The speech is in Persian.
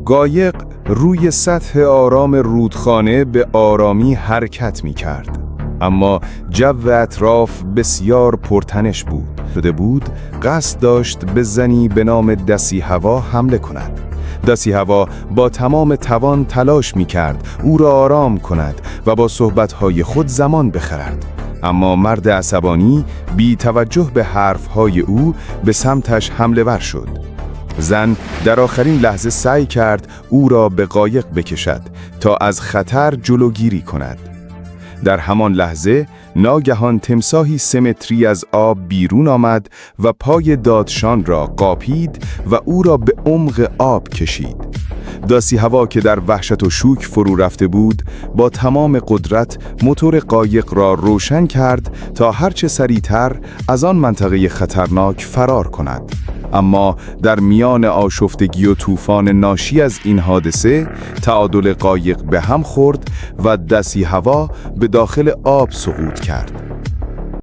قایق روی سطح آرام رودخانه به آرامی حرکت می کرد. اما جو اطراف بسیار پرتنش بود. قصد داشت به زنی به نام دسی هوا حمله کند. دسی هوا با تمام توان تلاش می کرد او را آرام کند و با صحبتهای خود زمان بخرد. اما مرد عصبانی بی توجه به حرفهای او به سمتش حمله ور شد. زن در آخرین لحظه سعی کرد او را به قایق بکشد تا از خطر جلوگیری کند. در همان لحظه ناگهان تمساحی 3 متری از آب بیرون آمد و پای دادشان را قاپید و او را به عمق آب کشید. دسی هوا که در وحشت و شوک فرو رفته بود با تمام قدرت موتور قایق را روشن کرد تا هرچه سریعتر از آن منطقه خطرناک فرار کند. اما در میان آشفتگی و طوفان ناشی از این حادثه تعادل قایق به هم خورد و دسی هوا به داخل آب سقوط کرد.